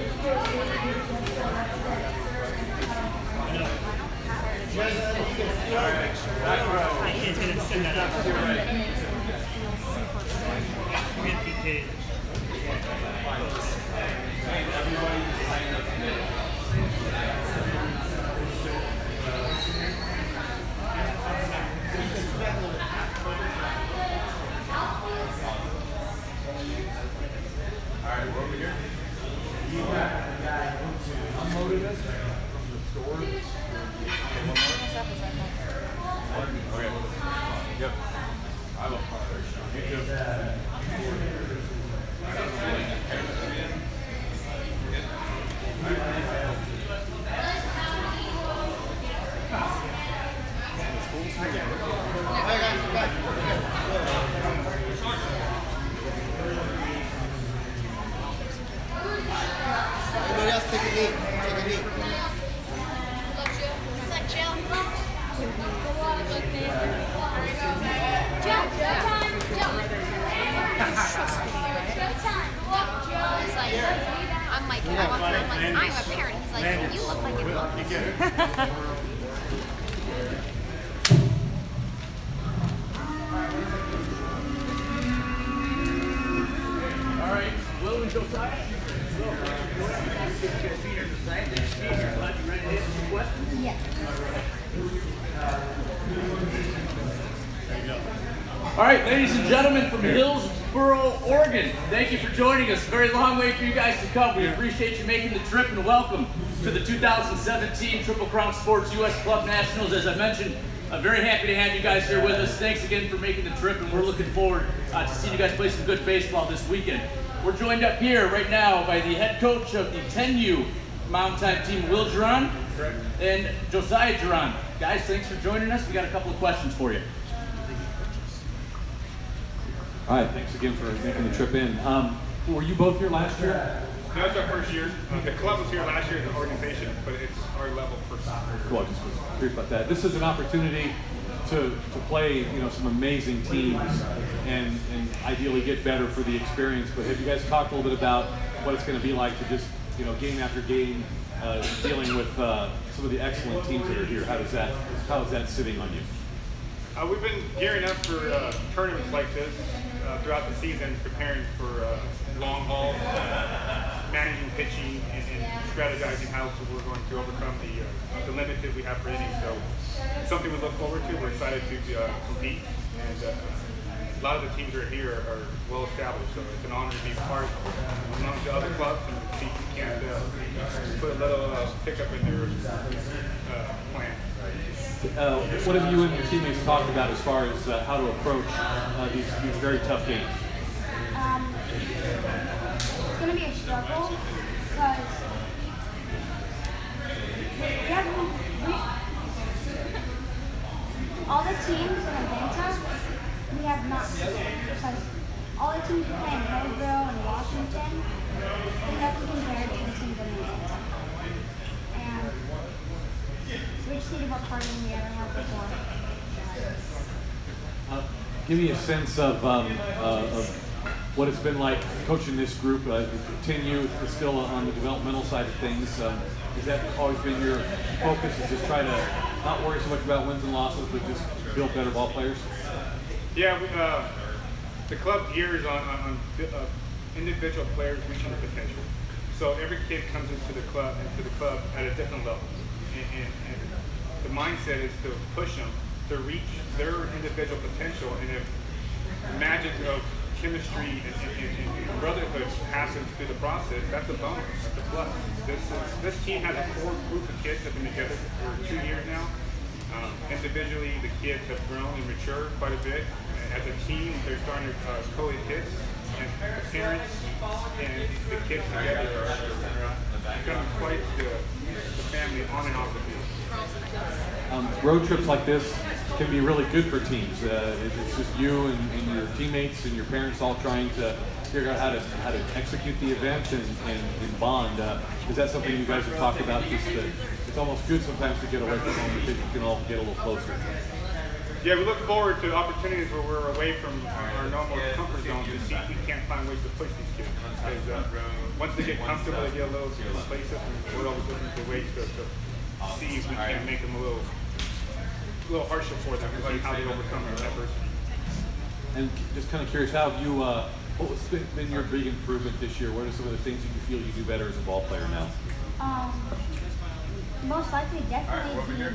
He's going to send that up. Alright, we're over here. You got the guy who unloaded us from the store. Okay. Yep. I love cars. Me too. Everybody else take a knee. Take a knee. Jill, showtime. He's like, I'm like, I'm a parent. He's like, you look like it. All right, Will and Josiah. Yeah. All right, ladies and gentlemen from Hillsboro, Oregon, thank you for joining us. A very long way for you guys to come. We appreciate you making the trip, and welcome to the 2017 Triple Crown Sports U.S. Club Nationals. As I mentioned, I'm very happy to have you guys here with us. Thanks again for making the trip, and we're looking forward to seeing you guys play some good baseball this weekend. We're joined up here right now by the head coach of the 10U Mound Time team, Will Duran, and Josiah Duran. Guys, thanks for joining us. We got a couple of questions for you. All right, thanks again for making the trip in. Were you both here last year? No, it's our first year. The club was here last year as an organization, but it's our level for soccer. Cool, I just was curious about that. This is an opportunity to play, some amazing teams and ideally get better for the experience. But have you guys talked a little bit about what it's going to be like to just, game after game, dealing with some of the excellent teams that are here? How is that sitting on you? We've been gearing up for tournaments like this throughout the season, preparing for long haul, managing pitching, and strategizing how we're going to overcome the limit that we have for innings. So it's something we look forward to. We're excited to compete, and a lot of the teams that are here are well established. So it's an honor to be part among the other clubs and see if we can put a little pickup in their plan. What have you and your teammates talked about as far as how to approach these very tough games? It's going to be a struggle because all the teams in Atlanta, we have not seen because all the teams we play in Hillsboro and Washington, they never compared to the teams in Atlanta. And we just need to work harder than we ever have before. Give me a sense of what it's been like coaching this group. 10U is still on the developmental side of things. Has that always been your focus, is just try to not worry so much about wins and losses, but just build better ball players? Yeah, the club gears on individual players reaching their potential. So every kid comes into the club at a different level, and the mindset is to push them to reach their individual potential. And if the magic of chemistry and brotherhood happens through the process, that's a bonus. That's a plus. This team has a core group of kids that have been together for 2 years now. Individually, the kids have grown and matured quite a bit. As a team, they're starting to coexist, and the parents and the kids together are becoming quite the family on and off the field. Road trips like this can be really good for teams. It's just you and your teammates and your parents all trying to figure out how to execute the event and bond. Is that something you guys have talked about? Just it's almost good sometimes to get away from home because you can all get a little closer. Yeah, we look forward to opportunities where we're away from our normal comfort zone to see if we can't find ways to push these kids. Because once they get comfortable, they get a little complacent, and we're always looking for ways to see if we can make them a little harsher for them and see how they overcome their adversity. And just kind of curious, how have you, what's been your big improvement this year? What are some of the things that you feel you do better as a ball player now? Most likely, definitely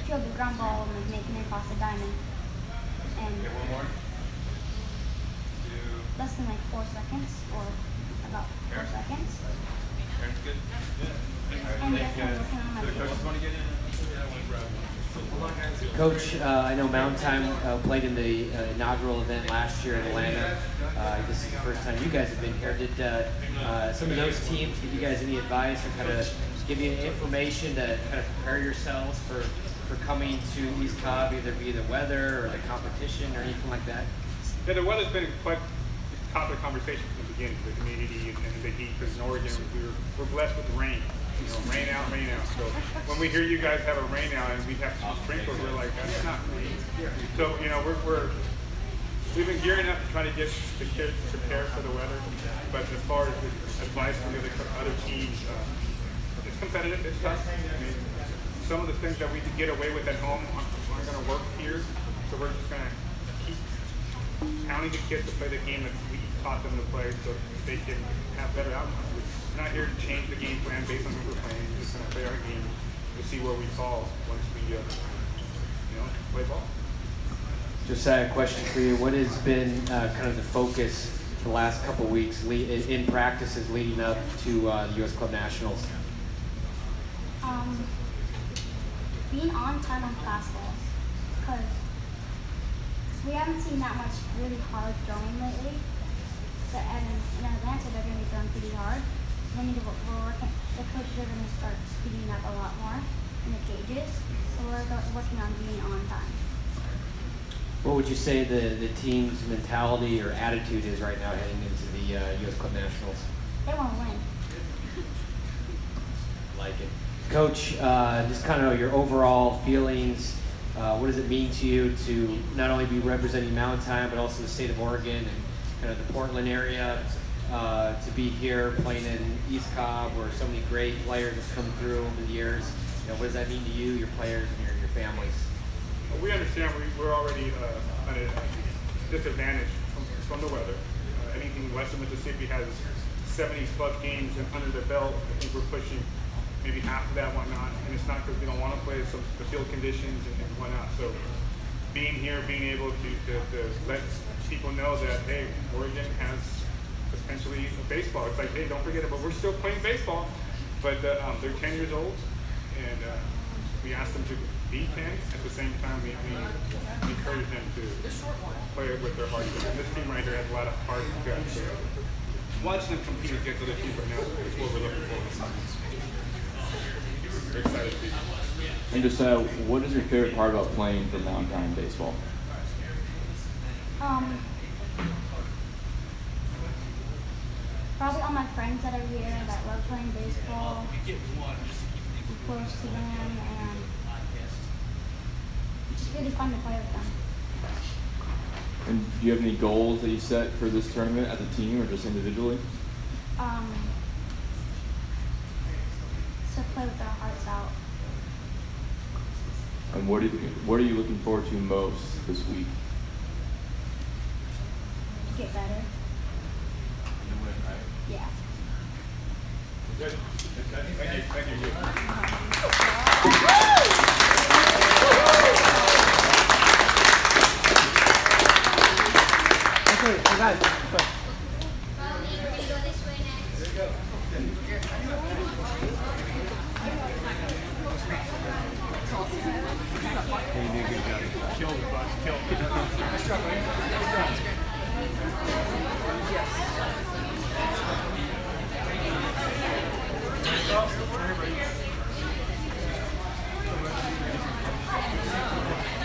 feel the ground ball and making it across the diamond. And less than like 4 seconds, or about 4 seconds. And definitely working on my field. Coach, I know Mound Time played in the inaugural event last year in Atlanta. This is the first time you guys have been here. Did some of those teams give you guys any advice or kind of give you information to kind of prepare yourselves for coming to East Cobb, either be the weather or the competition or anything like that? Yeah, the weather's been quite top of the conversation from the beginning, the humidity and the heat. Because in Oregon, we're blessed with rain. You know, rain out, rain out. So when we hear you guys have a rain out and we have some sprinklers, we're like, that's not rain. So you know, we've been gearing up to try to get the kids prepared for the weather. But as far as the advice from the other teams, it's competitive. It's tough. I mean, some of the things that we could get away with at home aren't going to work here. So we're just going to keep pounding the kids to play the game that we taught them to play, so they can have better outcomes. We're not here to change the game plan based on who we're playing. We're just going to play our game to see where we fall once we, play ball. Just a question for you. What has been kind of the focus the last couple weeks in practices leading up to the U.S. Club Nationals? Being on time on class balls, because we haven't seen that much really hard throwing lately. So, and in Atlanta, they're going to be throwing pretty hard. So we're working. The coaches are going to start speeding up a lot more in the cages. So we're working on being on time. What would you say the team's mentality or attitude is right now heading into the U.S. Club Nationals? They want to win. Like it. Coach, just kind of your overall feelings. What does it mean to you to not only be representing Mound Time, but also the state of Oregon and kind of the Portland area, to be here playing in East Cobb, where so many great players have come through over the years? You know, what does that mean to you, your players, and your families? We understand we're already at a disadvantage from the weather. Anything west of Mississippi has 70-plus games under their belt. I think we're pushing maybe half of that, whatnot, and it's not because we don't want to play, some the field conditions and whatnot. So being here, being able to let people know that, hey, Oregon has potentially a baseball. It's like, hey, don't forget it, but we're still playing baseball. But they're 10 years old, and we ask them to be 10. At the same time, we encourage them to play with their heart. And this team right here has a lot of heart and guts. So watching them compete against other teams right now is what we're looking for. We're excited to be here. And just what is your favorite part about playing for Mound Time baseball? Probably all my friends that are here that love playing baseball. I'm close to them, and it's just really fun to play with them. And do you have any goals that you set for this tournament as a team or just individually? To play with our hearts out. And what are you looking forward to most this week? To get better. Yeah. Good. Thank you. Thank you. Okay, guys.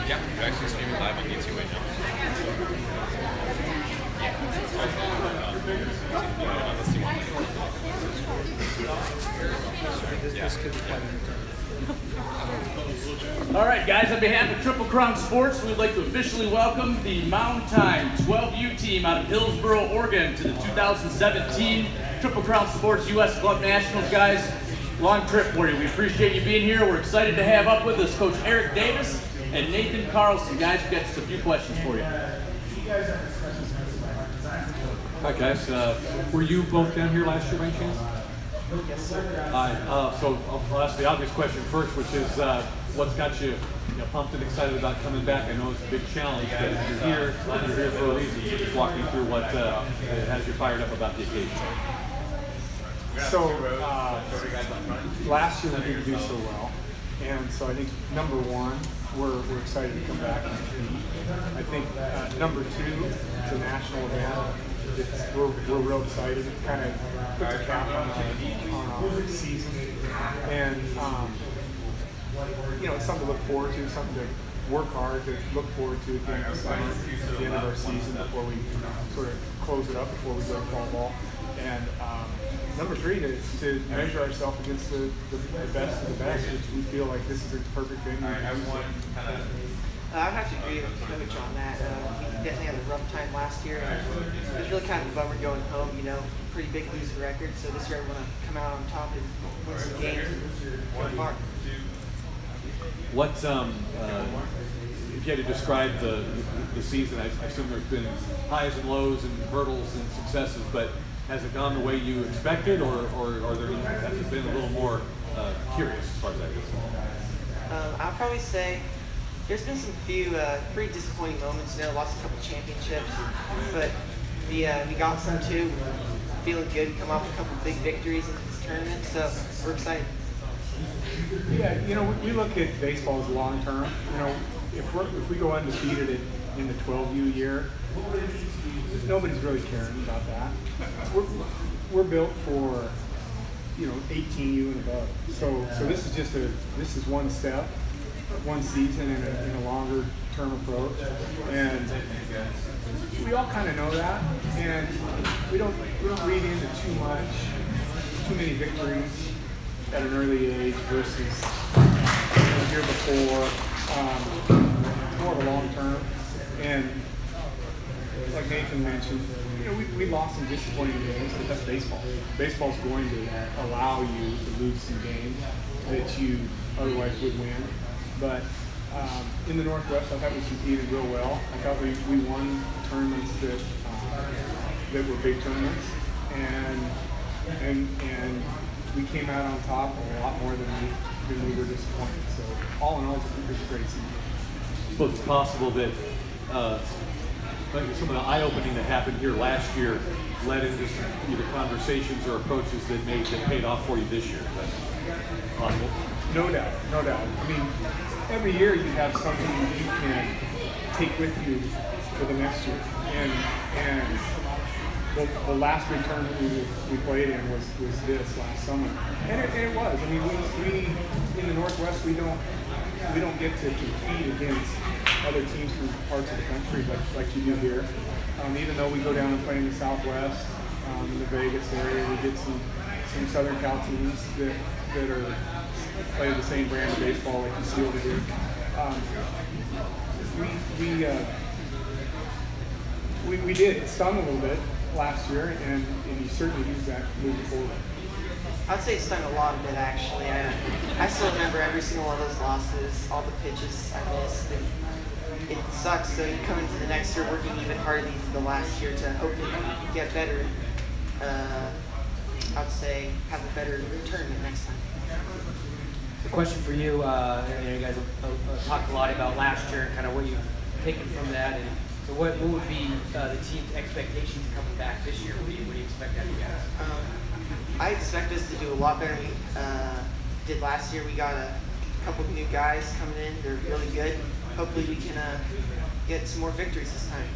Yeah, you're actually streaming live on YouTube right now. Unless you want. This could be quite entertaining. All right, guys, on behalf of Triple Crown Sports, we'd like to officially welcome the Mound Time 12U team out of Hillsboro, Oregon to the 2017 Triple Crown Sports U.S. Club Nationals, guys. Long trip for you. We appreciate you being here. We're excited to have up with us Coach Eric Davis and Nathan Carlson. Guys, we've got just a few questions for you. Hi guys, were you both down here last year by any chance? Yes, sir. So I'll ask the obvious question first, which is what's got you, pumped and excited about coming back? I know it's a big challenge, but you're here for a reason. So just walk me through what has you fired up about the occasion. So last year we didn't do so well, and so I think number one, we're excited to come back and compete. I think number two, it's a national event. We're real excited. It kind of puts a cap on our season, and it's something to look forward to, something to work hard to look forward to again this summer at the end of our season before we sort of close it up before we go to fall ball. And number three, to measure ourselves against the best of the best, which we feel like this is a perfect venue. I'd have to agree with Coach on that. We definitely had a rough time last year, and it was really kind of a bummer going home, pretty big losing record. So this year we want to come out on top and win some games and go far. What, if you had to describe the season, I assume there's been highs and lows and hurdles and successes, but has it gone the way you expected, or has it been a little more curious as far as that goes? I'll probably say there's been some few pretty disappointing moments. Lost a couple championships, but we got some too. Feeling good, come off a couple big victories in this tournament, so we're excited. Yeah, we look at baseball as long term. If we go undefeated in the 12U year, nobody's really caring about that. We're built for 18U and above. So this is one step, one season in a longer term approach, and we all kind of know that, and we don't read into too many victories at an early age versus the year before. More of a long term, and like Nathan mentioned, we lost some disappointing games, but that's baseball. Baseball's going to allow you to lose some games that you otherwise would win. But in the Northwest, I thought we competed real well. I thought we won tournaments that were big tournaments, and we came out on top a lot more than we were disappointed. So all in all, it's a great season. I suppose it's possible that some of the eye-opening that happened here last year led into some either conversations or approaches that paid off for you this year. Is that possible? No doubt. I mean, every year you have something that you can take with you for the next year. And the last big tournament we played in was this last summer, and it was. I mean, we in the Northwest we don't get to compete against other teams from parts of the country like you do here. Even though we go down and play in the Southwest, in the Vegas area, we get some Southern Cal teams that are play the same brand of baseball like you see over here. We did. It stung a little bit last year, and you certainly use that moving forward. I'd say it stung a lot of it, actually. I still remember every single one of those losses, all the pitches I missed. And it sucks, so you come into the next year working even harder than the last year to hopefully get better. I'd say have a better tournament next time. A question for you. You guys have talked a lot about last year and kind of what you've taken from that. And so what would be the team's expectations coming back this year? What do you expect out of you guys? I expect us to do a lot better than we did last year. We got a couple of new guys coming in. They're really good. Hopefully we can get some more victories this time.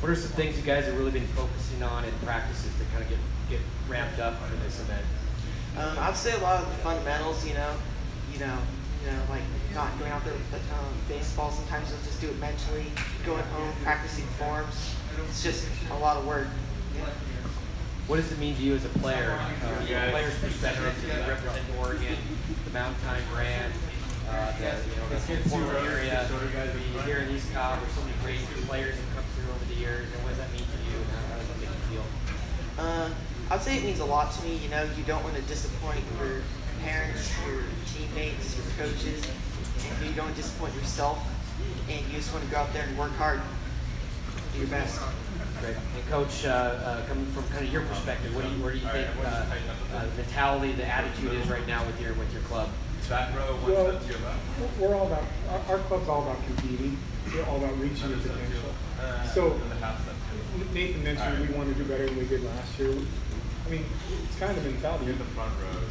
What are some things you guys have really been focusing on in practices to kind of get ramped up for this event? I'd say a lot of the fundamentals, like not going out there with baseball. Sometimes we'll just do it mentally, going home, practicing forms. It's just a lot of work. What does it mean to you as a player? Players player's perspective to represent Oregon, the Mound Time brand, the Portland area. You hear in East Cobb, there's so many great players that come through over the years. And what does that mean to you? And how does that make you feel? I'd say it means a lot to me. You know, you don't want to disappoint your parents, your teammates, your coaches, and you don't want to disappoint yourself. And you just want to go out there and work hard, do your best. Great. And Coach, coming from kind of your perspective, where do you think the mentality, the attitude is right now with your club? Well, we're all about, our club's all about competing. We're all about reaching your potential. So Nathan mentioned we want to do better than we did last year. I mean, it's kind of the mentality.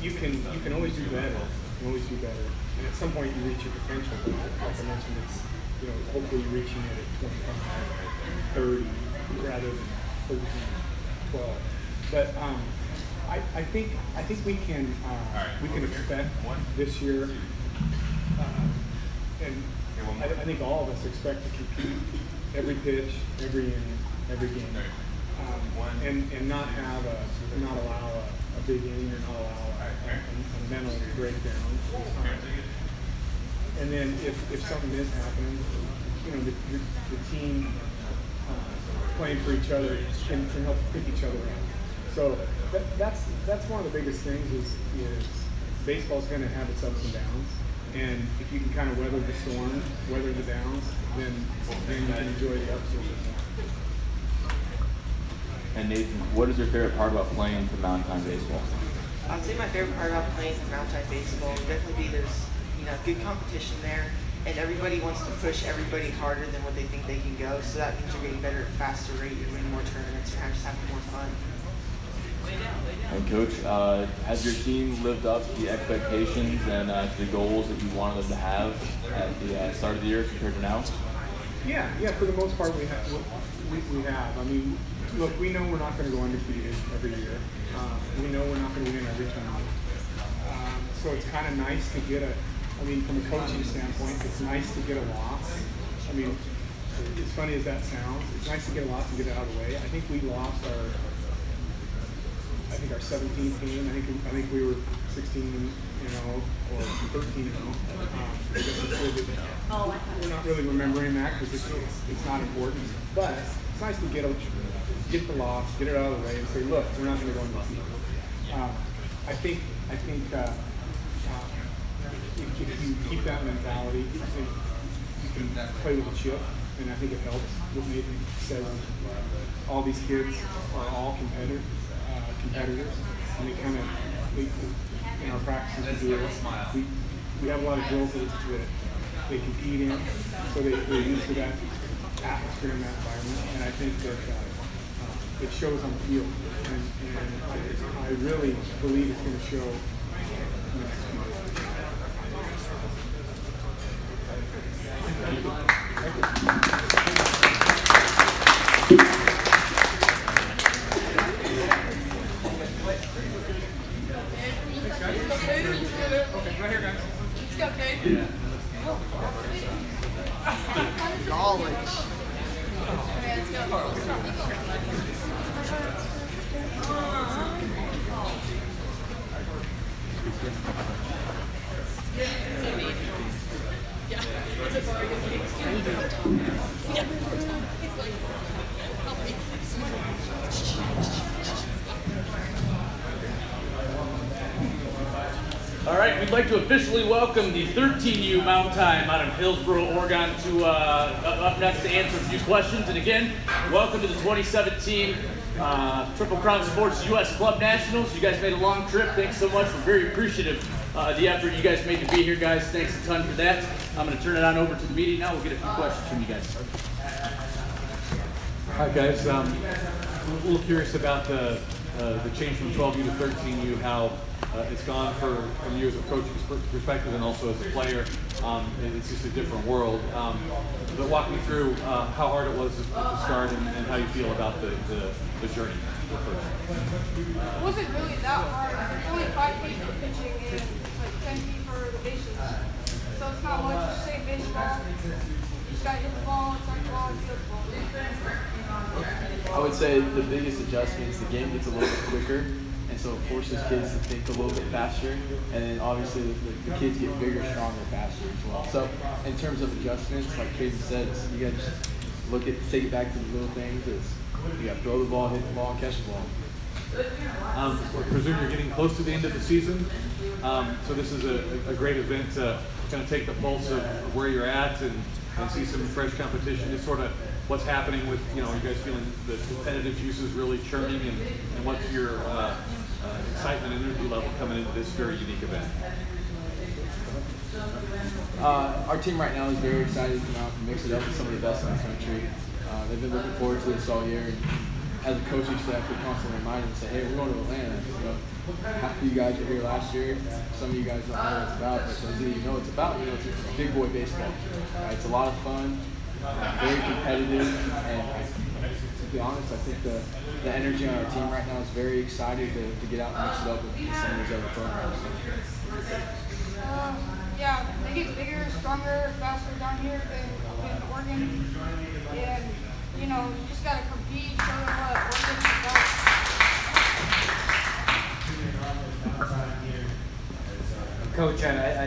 You can always do better. You can always do better. And at some point you reach your potential. But like I mentioned, it's, you know, hopefully you're reaching it at 25, 30, rather than 13, 12. But I think we can expect this year, and I think all of us expect to compete every pitch, every inning, every game, and not allow a big inning or not allow a mental breakdown. And then if something is happening, you know, the team playing for each other can help pick each other up. So that's one of the biggest things is baseball's going to have its ups and downs, and if you can kind of weather the storm, weather the downs, then you can enjoy the ups a little bit more. And Nathan, what is your favorite part about playing for Mound Time baseball? I'd say my favorite part about playing for Mound Time baseball would definitely be there's, you know, good competition there, and everybody wants to push everybody harder than what they think they can go. So that means you're getting better at a faster rate, you're winning more tournaments, you're just having more fun. And Coach, has your team lived up to the expectations and to the goals that you wanted them to have at the start of the year compared to now? Yeah, for the most part we have. I mean, look, we know we're not going to go undefeated every year. We know we're not going to win every tournament. So it's kind of nice to get from a coaching standpoint, it's nice to get a loss. I mean, as funny as that sounds, it's nice to get a loss and get it out of the way. I think we lost our 17th game. I think we were 16, or 13. I guess we're not really remembering that because it's not important. But it's nice to get the loss, get it out of the way, and say, look, we're not going to go undefeated. I think if you keep that mentality, I think you can play with a chip, and I think it helps. What Nathan says, all these kids are all competitors, and in our practices we have a lot of drills that they compete in, so they're used to that atmosphere and that environment, and I think that it shows on the field, and I really believe it's going to show in the next few years. All right, we'd like to officially welcome the 13U Mound Time out of Hillsboro, Oregon, to up next to answer a few questions. And again, welcome to the 2017 Triple Crown Sports U.S. Club Nationals. You guys made a long trip. Thanks so much. We're very appreciative of the effort you guys made to be here, guys. Thanks a ton for that. I'm going to turn it on over to the meeting now. We'll get a few questions from you guys. All right, guys. I'm a little curious about the change from 12U to 13U, how it's gone from you as a coaching perspective and also as a player. It's just a different world. But walk me through how hard it was at the start and how you feel about the journey. It wasn't really that hard. It's only 5 feet for pitching and like 10 feet for the bases. So it's not much to say baseball. You just gotta hit the ball, it's like the ball, and field the ball. I would say the biggest adjustment is the game gets a little bit quicker, and and so it forces kids to think a little bit faster, and then obviously the kids get bigger, stronger, faster as well. So in terms of adjustments, like Caden said, you got to just take it back to the little things. You got to throw the ball, hit the ball, and catch the ball. I presume you're getting close to the end of the season, so this is a great event to kind of take the pulse of where you're at and see some fresh competition. Just sort of what's happening with, you guys feeling the competitive juices really churning, and what's your excitement and energy level coming into this very unique event? Our team right now is very excited to come out and mix it up with some of the best in the country. They've been looking forward to this all year. And as a coaching staff, we constantly remind them and say, hey, we're going to Atlanta. Half of you guys were here last year. Some of you guys don't know what it's about, but those of you know what it's about. It's big boy baseball. It's a lot of fun, very competitive, and to be honest, I think the energy on our team right now is very excited to get out and mix it up with some of these other programs. Yeah, they get bigger, stronger, faster down here than in Oregon. And, you just got to compete, show them what Oregon's about. Coach,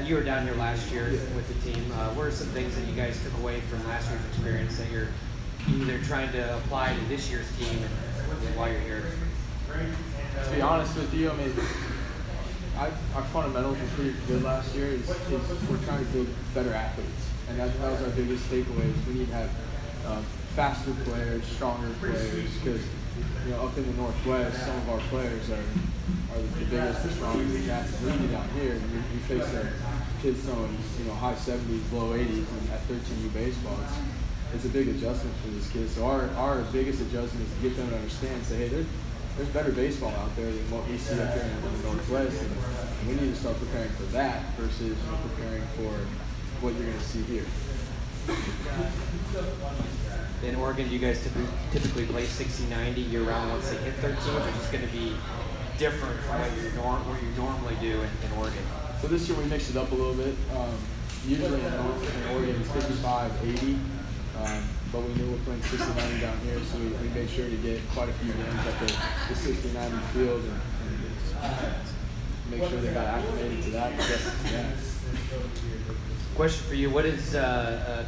you were down here last year with the team. What are some things that you guys took away from last year's experience that you're either trying to apply to this year's team and while you're here? To be honest with you, our fundamentals were pretty good last year. We're trying to build better athletes, and that was our biggest takeaway. We need to have faster players, stronger players, because up in the Northwest, some of our players are the biggest and strongest athletes. We get down here, and you face kids throwing high 70s, low 80s, and at 13U baseball, it's a big adjustment for these kids. So our biggest adjustment is to get them to understand, say, hey, there's better baseball out there than what we see up here in the Northwest, and we need to start preparing for that versus preparing for what you're going to see here. In Oregon, do you guys typically play 60-90 year-round once they hit 13, or is it going to be different from what you normally do in Oregon? So this year we mixed it up a little bit. Usually in Oregon it's 55-80, but we knew we're playing 60-90 down here, so we made sure to get quite a few games at the 60-90 field and make sure they got acclimated to that. Question for you: what has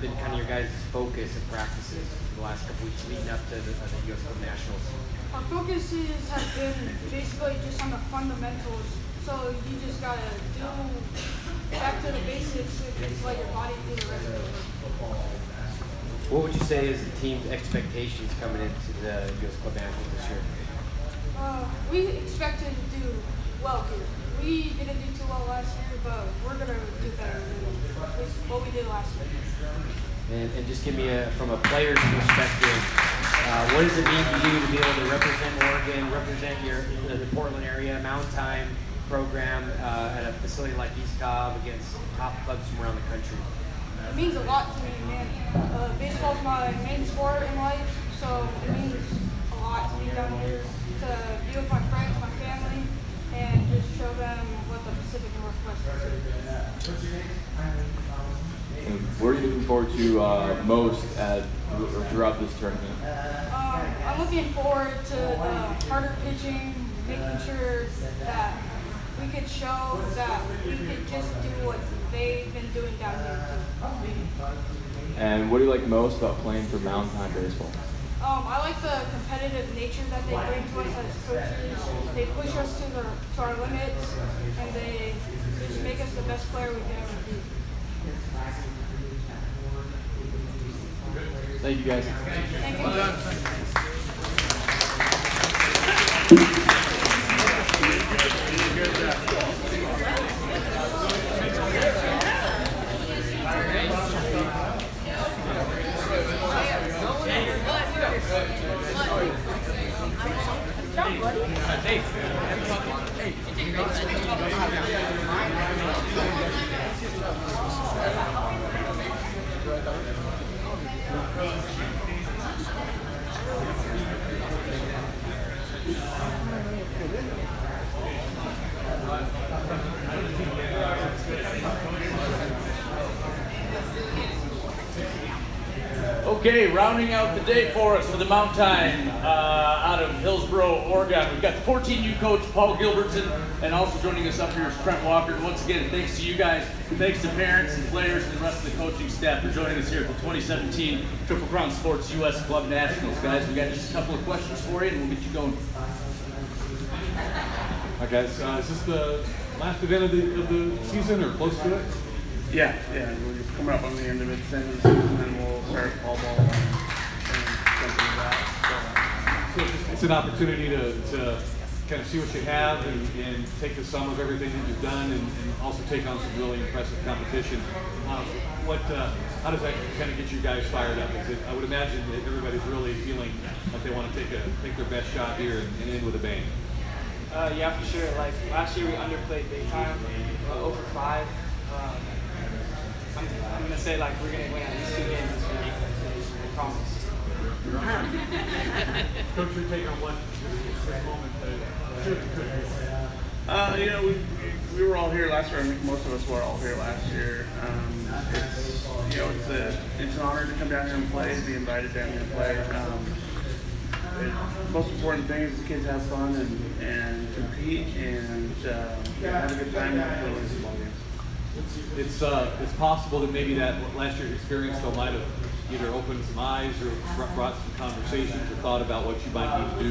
been kind of your guys' focus and practices for the last couple weeks leading up to the U.S. Club Nationals? Our focuses have been basically just on the fundamentals. So you just gotta do back to the basics and just let your body do the rest of it. What would you say is the team's expectations coming into the U.S. Club Nationals this year? We expected to do well here. We didn't do too well last year, but we're gonna do better than what we did last year. And just give me from a player's perspective, what does it mean to you to be able to represent Oregon, represent the Portland area, Mound Time program at a facility like East Cobb against top clubs from around the country? It means a lot to me, man. Baseball's my main sport in life, so it means a lot to be down here to be with my friends, my family, and just show them what the Pacific Northwest is. And what are you looking forward to most throughout this tournament? I'm looking forward to harder pitching, making sure that we could show that we could just do what they've been doing down here too. And what do you like most about playing for Mound Time baseball? I like the competitive nature that they bring to us as coaches. They push us to our limits, and they just make us the best player we can ever be. Thank you, guys. Thank you. Well done. Okay, rounding out the day for us for the Mound Time out of Hillsboro, Oregon. We've got the 14U coach, Paul Gilbertson, and also joining us up here is Trent Walker. And once again, thanks to you guys, thanks to parents and players and the rest of the coaching staff for joining us here at the 2017 Triple Crown Sports U.S. Club Nationals. Guys, we got just a couple of questions for you, and we'll get you going. Hi guys, is this the last event of the season or close to it? Yeah, we're coming up on the end of it, end of the season, and then we'll start fall ball and something like that. So it's an opportunity to kind of see what you have and take the sum of everything that you've done and also take on some really impressive competition. How does that kind of get you guys fired up? I would imagine that everybody's really feeling like they want to take their best shot here and end with a bang. Yeah, for sure. Like last year we underplayed big time, 0 for 5. I'm gonna say like we're gonna win at least 2 games this week. I promise. Coach, your take on what this moment could be? We were all here last year. I think most of us were all here last year. It's an honor to come down here and play, to be invited down here and play. The most important thing is the kids have fun and compete and have a good time after the ball games. It's possible that maybe that last year's experience though might have either opened some eyes or brought some conversations or thought about what you might need to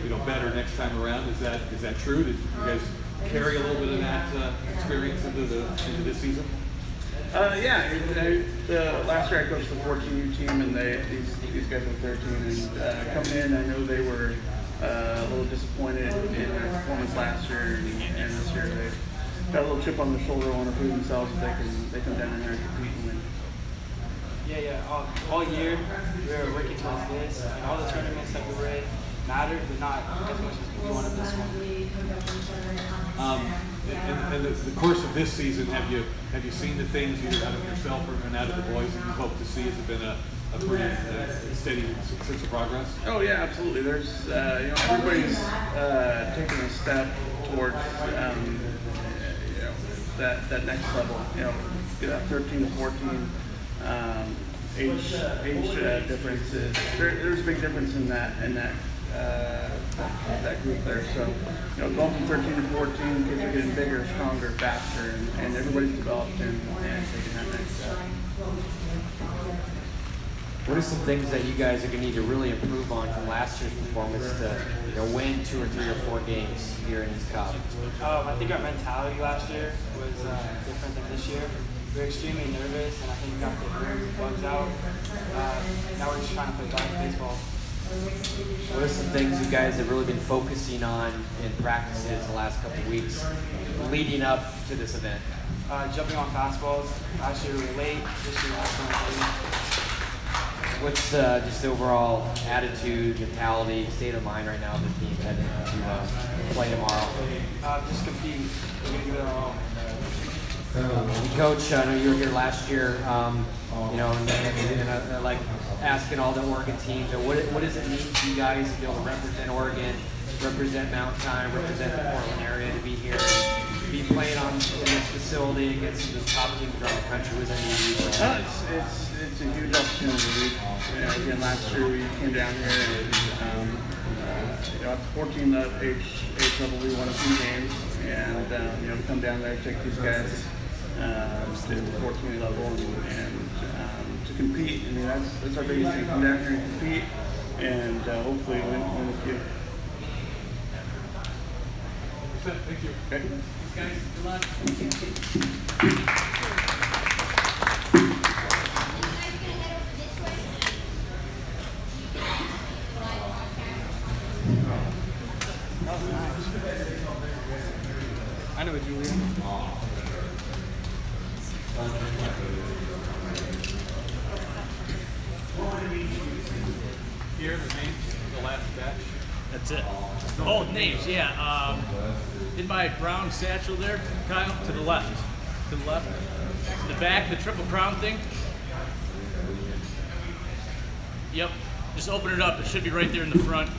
do, better next time around. Is that true? Did you guys carry a little bit of that experience into this season? Last year I coached the 14U team, and these guys were 13, and coming in, I know they were a little disappointed in their performance last year, and this year they got a little chip on their shoulder, want to prove themselves that they come down in there and compete and win. All year we were working towards this, and all the tournaments that we were in mattered, but not as much as we wanted this one. And the course of this season, have you seen the things either out of yourself or out of the boys that you hope to see? Has it been a pretty steady sense of progress? Oh yeah, absolutely. There's everybody's taking a step towards that next level. Get up 13 to 14. Age differences. There's a big difference in that group there. So, going from 13 to 14, kids are getting bigger, stronger, faster, and everybody's developed and taking that next step. What are some things that you guys are going to need to really improve on from last year's performance to win 2 or 3 or 4 games here in this cup? I think our mentality last year was different than this year. We were extremely nervous, and I think we got the nerves and bugs out. Now we're just trying to play baseball. What are some things you guys have really been focusing on in practices the last couple of weeks leading up to this event? Jumping on fastballs. Last year we were late. This year we're late. What's just the overall attitude, mentality, state of mind right now of the team heading to play tomorrow? Just compete. We're going to give it our all. Coach, I know you were here last year, and like asking all the Oregon teams, what does it mean to you guys to be able to represent Oregon, represent Mound Time, represent the Portland area, to be here, and be playing in this facility against the top teams around the country? What does that mean to you? It's a huge opportunity. Again, last year we came down here and at the 14 age level we won a few games, and to come down there, take these guys to the 14 level and to compete. I mean, that's our biggest thing. Come down here and compete, and hopefully win a few. Thank you. Okay. Thanks, guys. Good luck. That was nice. I know Julian. Here, the names, the last batch. That's it. Oh, names, yeah. In my brown satchel there, Kyle, to the left. To the left. The back, the Triple Crown thing. Yep. Just open it up. It should be right there in the front.